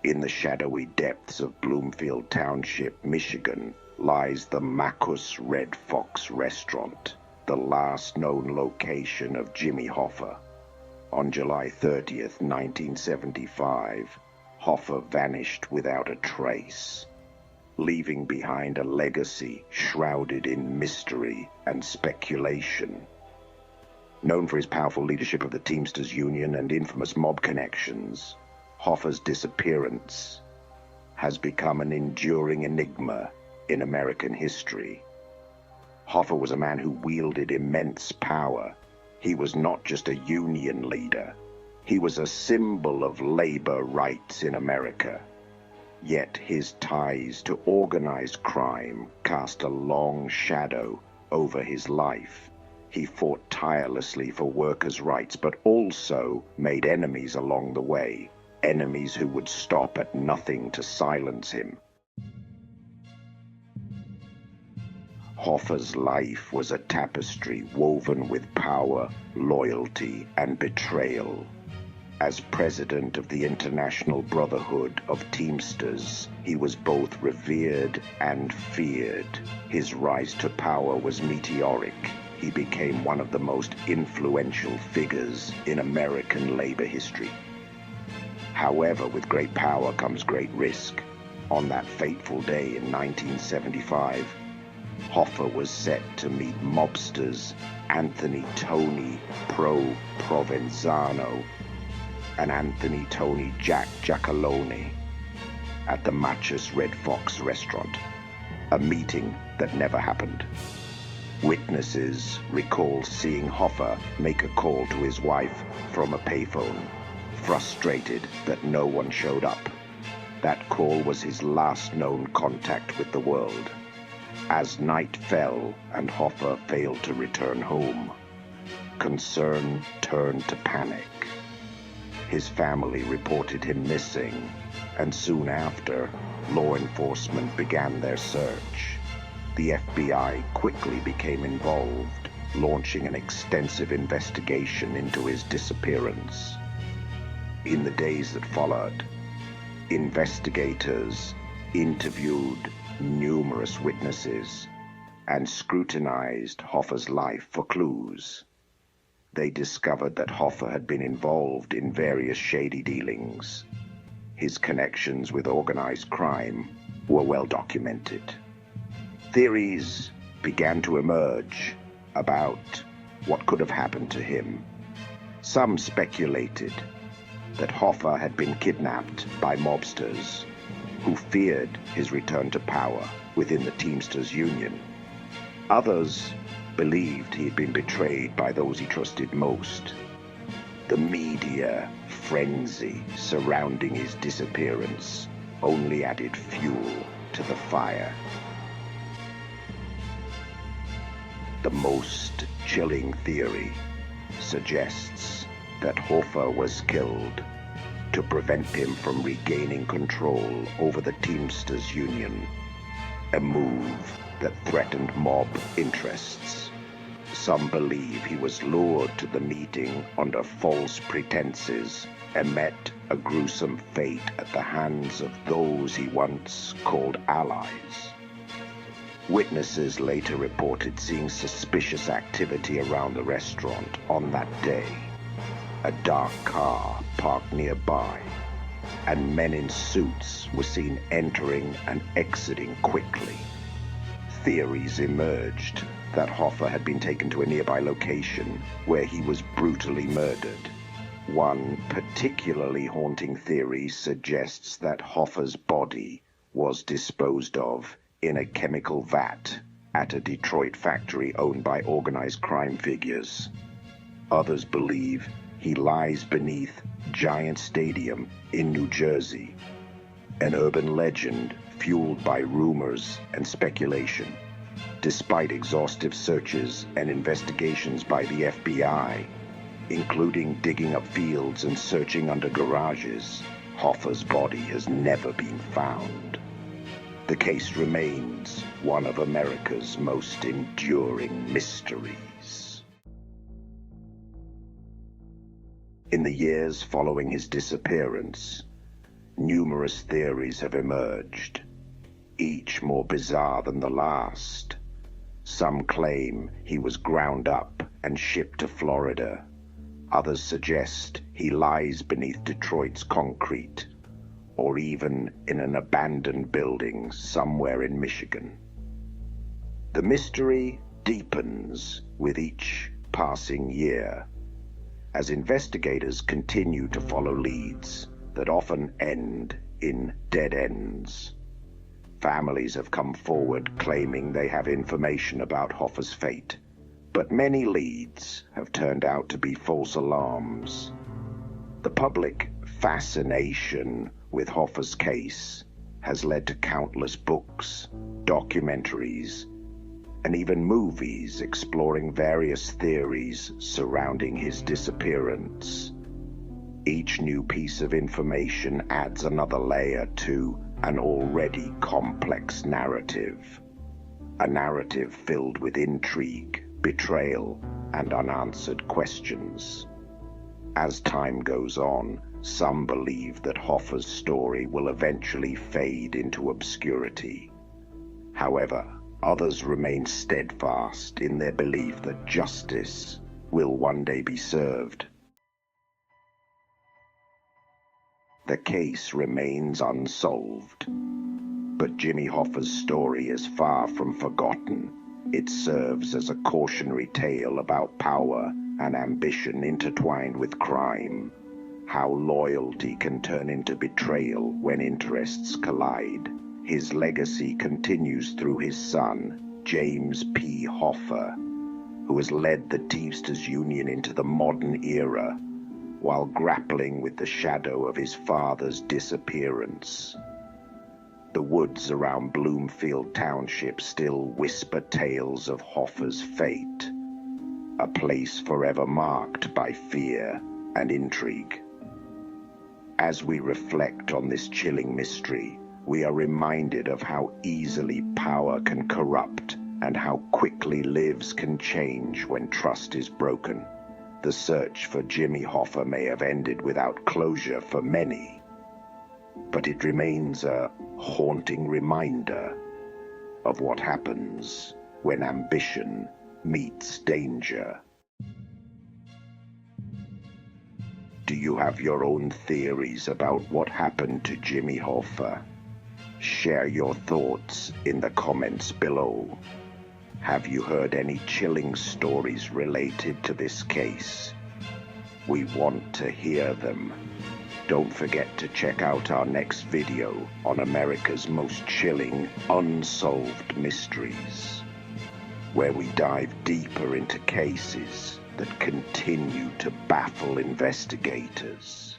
In the shadowy depths of Bloomfield Township, Michigan, lies the Marcus Red Fox restaurant, the last known location of Jimmy Hoffa. On July 30th, 1975, Hoffa vanished without a trace, leaving behind a legacy shrouded in mystery and speculation. Known for his powerful leadership of the Teamsters Union and infamous mob connections, Hoffa's disappearance has become an enduring enigma in American history. Hoffa was a man who wielded immense power. He was not just a union leader. He was a symbol of labor rights in America. Yet his ties to organized crime cast a long shadow over his life. He fought tirelessly for workers' rights, but also made enemies along the way, enemies who would stop at nothing to silence him. Hoffa's life was a tapestry woven with power, loyalty, and betrayal. As president of the International Brotherhood of Teamsters, he was both revered and feared. His rise to power was meteoric. He became one of the most influential figures in American labor history. However, with great power comes great risk. On that fateful day in 1975, Hoffa was set to meet mobsters Anthony Tony Pro Provenzano and Anthony Tony Jack Giacalone at the Marcus Red Fox restaurant, a meeting that never happened. Witnesses recall seeing Hoffa make a call to his wife from a payphone, frustrated that no one showed up. That call was his last known contact with the world. As night fell and Hoffa failed to return home, concern turned to panic. His family reported him missing, and soon after, law enforcement began their search. The FBI quickly became involved, launching an extensive investigation into his disappearance. In the days that followed, investigators interviewed numerous witnesses and scrutinized Hoffa's life for clues. They discovered that Hoffa had been involved in various shady dealings. His connections with organized crime were well documented. Theories began to emerge about what could have happened to him. Some speculated that Hoffa had been kidnapped by mobsters who feared his return to power within the Teamsters Union. Others believed he had been betrayed by those he trusted most. The media frenzy surrounding his disappearance only added fuel to the fire. The most chilling theory suggests that Hoffa was killed to prevent him from regaining control over the Teamsters Union, a move that threatened mob interests. Some believe he was lured to the meeting under false pretenses and met a gruesome fate at the hands of those he once called allies. Witnesses later reported seeing suspicious activity around the restaurant on that day. A dark car parked nearby, and men in suits were seen entering and exiting quickly. Theories emerged that Hoffa had been taken to a nearby location where he was brutally murdered. One particularly haunting theory suggests that Hoffa's body was disposed of in a chemical vat at a Detroit factory owned by organized crime figures. Others believe he lies beneath Giant Stadium in New Jersey, an urban legend fueled by rumors and speculation. Despite exhaustive searches and investigations by the FBI, including digging up fields and searching under garages, Hoffa's body has never been found. The case remains one of America's most enduring mysteries. In the years following his disappearance, Numerous theories have emerged, each more bizarre than the last. Some claim he was ground up and shipped to Florida. Others suggest he lies beneath Detroit's concrete, or even in an abandoned building somewhere in Michigan. The mystery deepens with each passing year, as investigators continue to follow leads that often end in dead ends. Families have come forward claiming they have information about Hoffa's fate, but many leads have turned out to be false alarms. The public fascination with Hoffa's case has led to countless books, documentaries, and even movies exploring various theories surrounding his disappearance. Each new piece of information adds another layer to an already complex narrative. A narrative filled with intrigue, betrayal, and unanswered questions. As time goes on, some believe that Hoffa's story will eventually fade into obscurity. However, others remain steadfast in their belief that justice will one day be served. The case remains unsolved, but Jimmy Hoffa's story is far from forgotten. It serves as a cautionary tale about power and ambition intertwined with crime, how loyalty can turn into betrayal when interests collide. His legacy continues through his son, James P. Hoffa, who has led the Teamsters Union into the modern era while grappling with the shadow of his father's disappearance. The woods around Bloomfield Township still whisper tales of Hoffa's fate, a place forever marked by fear and intrigue. As we reflect on this chilling mystery, we are reminded of how easily power can corrupt and how quickly lives can change when trust is broken. The search for Jimmy Hoffa may have ended without closure for many, but it remains a haunting reminder of what happens when ambition meets danger. Do you have your own theories about what happened to Jimmy Hoffa? Share your thoughts in the comments below. Have you heard any chilling stories related to this case? We want to hear them. Don't forget to check out our next video on America's most chilling unsolved mysteries, where we dive deeper into cases that continue to baffle investigators.